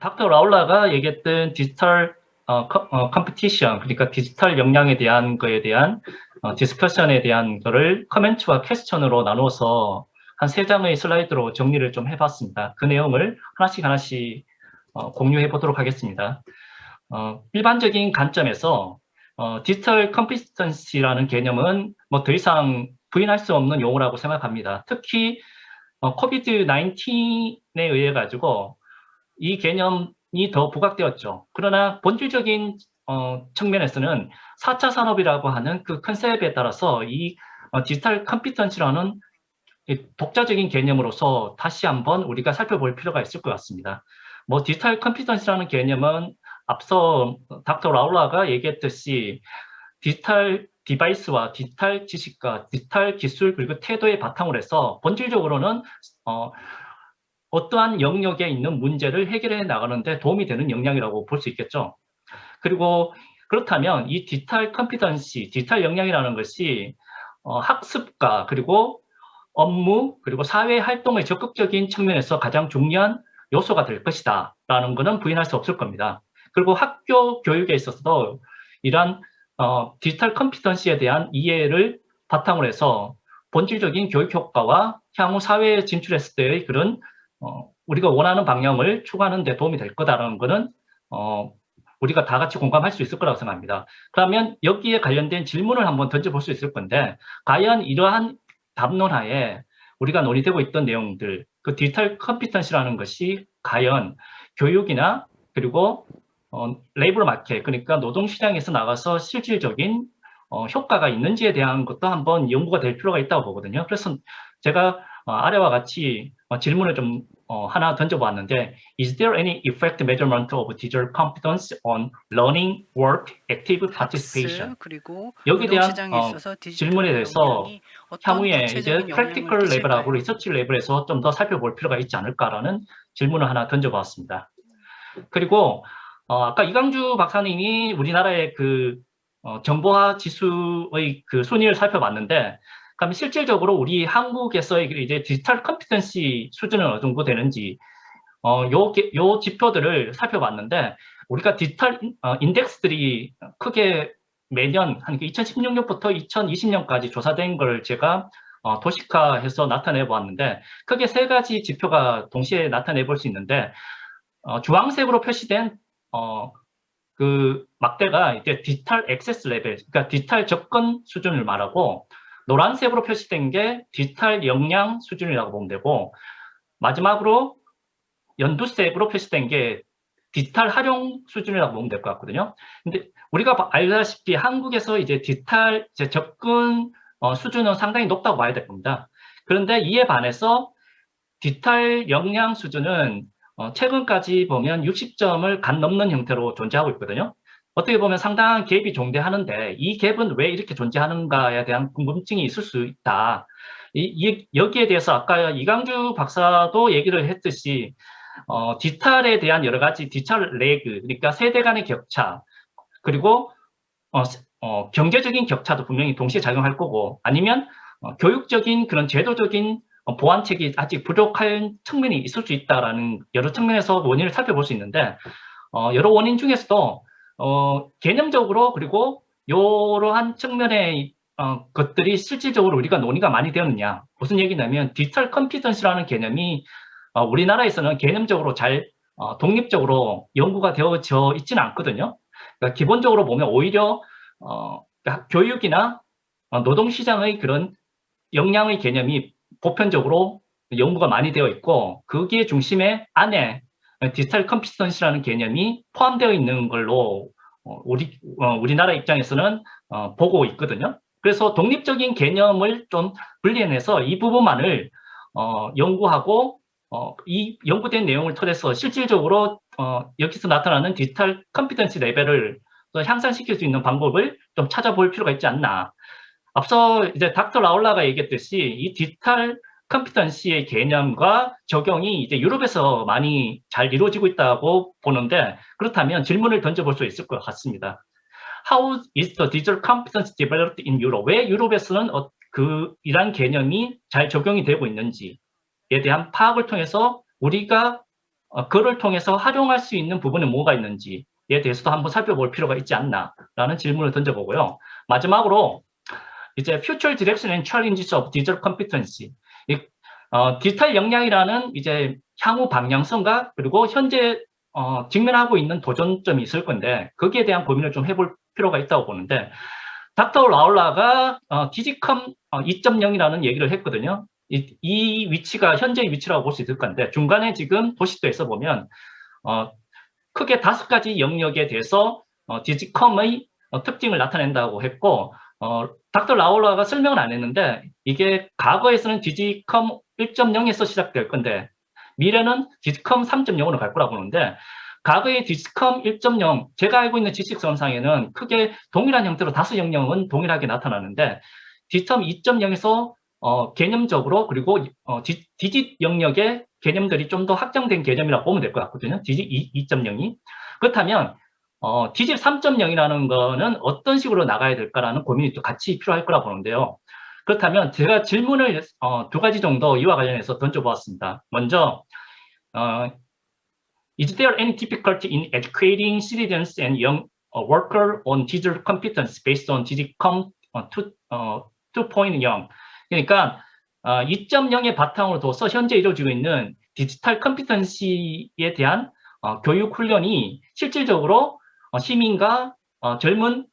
닥터 라울라가 얘기했던 디지털 컴피티션, 그러니까 디지털 역량에 대한 거에 대한 디스커션에 대한 거를 커멘트와 퀘스천으로 나누어서 한 3장의 슬라이드로 정리를 좀 해봤습니다. 그 내용을 하나씩 공유해 보도록 하겠습니다. 일반적인 관점에서 디지털 컴피턴시라는 개념은 뭐 더 이상 부인할 수 없는 용어라고 생각합니다. 특히 코비드 19에 의해 가지고 이 개념이 더 부각되었죠. 그러나 본질적인 측면에서는 4차 산업이라고 하는 그 컨셉에 따라서 이 디지털 컴피턴시라는 독자적인 개념으로서 다시 한번 우리가 살펴볼 필요가 있을 것 같습니다. 뭐 디지털 컴피턴시라는 개념은 앞서 닥터 라울라가 얘기했듯이 디지털 디바이스와 디지털 지식과 디지털 기술 그리고 태도의 바탕으로 해서 본질적으로는 어떠한 영역에 있는 문제를 해결해 나가는데 도움이 되는 역량이라고 볼 수 있겠죠. 그리고 그렇다면 이 디지털 컴피턴시, 디지털 역량이라는 것이 학습과 그리고 업무 그리고 사회 활동의 적극적인 측면에서 가장 중요한 요소가 될 것이다 라는 것은 부인할 수 없을 겁니다. 그리고 학교 교육에 있어서도 이러한 디지털 컴피턴시에 대한 이해를 바탕으로 해서 본질적인 교육 효과와 향후 사회에 진출했을 때의 그런 우리가 원하는 방향을 추구하는 데 도움이 될 거다라는 것은 우리가 다 같이 공감할 수 있을 거라고 생각합니다. 그러면 여기에 관련된 질문을 한번 던져볼 수 있을 건데 과연 이러한 담론하에 우리가 논의되고 있던 내용들, 그 디지털 컴피턴시라는 것이 과연 교육이나 그리고 레이버 마켓, 그러니까 노동시장에서 나가서 실질적인 효과가 있는지에 대한 것도 한번 연구가 될 필요가 있다고 보거든요. 그래서 제가 아래와 같이 질문을 좀 하나 던져보았는데 Is there any effect measurement of digital competence on learning, work, active participation? 그리고 여기에 대한 노동시장에 있어서 질문에 디지털 대해서 역량이 어떤 향후에 이제 구체적인 영향을 프랙티컬 레벨하고 끼칠까요? 리서치 레벨에서 좀 더 살펴볼 필요가 있지 않을까라는 질문을 하나 던져보았습니다. 그리고 아까 이강주 박사님이 우리나라의 그 정보화 지수의 그 순위를 살펴봤는데, 그럼 실질적으로 우리 한국에서의 이제 디지털 컴피턴시 수준은 어느 정도 되는지 요 지표들을 살펴봤는데 우리가 디지털 인덱스들이 크게 매년 한 2016년부터 2020년까지 조사된 걸 제가 도식화해서 나타내 보았는데 크게 3가지 지표가 동시에 나타내 볼 수 있는데 주황색으로 표시된 그 막대가 이제 디지털 액세스 레벨, 그러니까 디지털 접근 수준을 말하고 노란색으로 표시된 게 디지털 역량 수준이라고 보면 되고 마지막으로 연두색으로 표시된 게 디지털 활용 수준이라고 보면 될 것 같거든요. 근데 우리가 알다시피 한국에서 이제 디지털 접근 수준은 상당히 높다고 봐야 될 겁니다. 그런데 이에 반해서 디지털 역량 수준은 최근까지 보면 60점을 간 넘는 형태로 존재하고 있거든요. 어떻게 보면 상당한 갭이 존재하는데 이 갭은 왜 이렇게 존재하는가에 대한 궁금증이 있을 수 있다. 여기에 대해서 아까 이강주 박사도 얘기를 했듯이 디지털에 대한 여러 가지 디지털 레그, 그러니까 세대 간의 격차, 그리고 경제적인 격차도 분명히 동시에 작용할 거고, 아니면 교육적인 그런 제도적인 보완책이 아직 부족한 측면이 있을 수 있다라는 여러 측면에서 원인을 살펴볼 수 있는데, 여러 원인 중에서도 개념적으로 그리고 이러한 측면의 것들이 실질적으로 우리가 논의가 많이 되었느냐. 무슨 얘기냐면 디지털 컴피턴시라는 개념이 우리나라에서는 개념적으로 잘 독립적으로 연구가 되어져 있지는 않거든요. 그러니까 기본적으로 보면 오히려 그러니까 교육이나 노동시장의 그런 역량의 개념이 보편적으로 연구가 많이 되어 있고 거기에 중심에 안에 디지털 컴피턴시라는 개념이 포함되어 있는 걸로 우리나라 입장에서는 보고 있거든요. 그래서 독립적인 개념을 좀 분리해내서 이 부분만을 연구하고 이 연구된 내용을 통해서 실질적으로 여기서 나타나는 디지털 컴피턴시 레벨을 향상시킬 수 있는 방법을 좀 찾아볼 필요가 있지 않나. 앞서 이제 닥터 라울라가 얘기했듯이 이 디지털 컴피턴시의 개념과 적용이 이제 유럽에서 많이 잘 이루어지고 있다고 보는데 그렇다면 질문을 던져볼 수 있을 것 같습니다. How is the digital competence developed in Europe? 왜 유럽에서는 이런 개념이 잘 적용이 되고 있는지에 대한 파악을 통해서 우리가 그를 통해서 활용할 수 있는 부분이 뭐가 있는지에 대해서도 한번 살펴볼 필요가 있지 않나라는 질문을 던져보고요. 마지막으로 이제 Future Direction and Challenges of Digital Competency, 디지털 역량이라는 이제 향후 방향성과 그리고 현재 직면하고 있는 도전점이 있을 건데 거기에 대한 고민을 좀 해볼 필요가 있다고 보는데 닥터 라울라가 디지컴 2.0이라는 얘기를 했거든요. 이 위치가 현재의 위치라고 볼 수 있을 건데 중간에 지금 도식도에서 보면 크게 5가지 영역에 대해서 디지컴의 특징을 나타낸다고 했고 닥터 라울라가 설명은 안 했는데 이게 과거에서는 디지컴 1.0에서 시작될 건데 미래는 디지컴 3.0으로 갈 거라고 보는데 과거의 디지컴 1.0 제가 알고 있는 지식선상에는 크게 동일한 형태로 5영역은 동일하게 나타나는데 디지컴 2.0에서 개념적으로 그리고 디짓 영역의 개념들이 좀 더 확장된 개념이라고 보면 될 것 같거든요. 디짓 2.0이. 그렇다면 디짓 3.0이라는 거는 어떤 식으로 나가야 될까라는 고민이 또 같이 필요할 거라 보는데요. 그렇다면 제가 질문을 2가지 정도 이와 관련해서 던져보았습니다. 먼저 Is there any difficulty in educating citizens and young workers on digital competence based on DigCom 2.0? 그러니까 2.0의 바탕으로 둬서 현재 이루어지고 있는 디지털 컴피턴시에 대한 교육 훈련이 실질적으로 시민과 젊은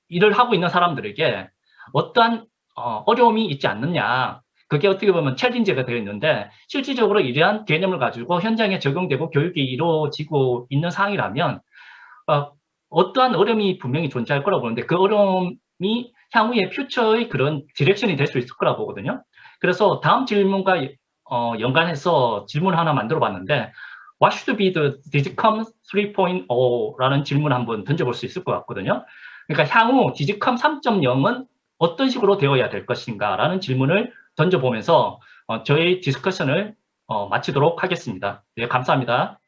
일을 하고 있는 사람들에게 어떠한 어려움이 있지 않느냐. 그게 어떻게 보면 챌린지가 되어 있는데 실질적으로 이러한 개념을 가지고 현장에 적용되고 교육이 이루어지고 있는 상황이라면 어떠한 어려움이 분명히 존재할 거라고 보는데 그 어려움이 향후의 퓨처의 그런 디렉션이 될 수 있을 거라고 보거든요. 그래서 다음 질문과 연관해서 질문 하나 만들어 봤는데 What should be the DigCom 3.0라는 질문 한번 던져볼 수 있을 것 같거든요. 그러니까 향후 DigCom 3.0은 어떤 식으로 되어야 될 것인가 라는 질문을 던져보면서 저희 디스커션을 마치도록 하겠습니다. 네, 감사합니다.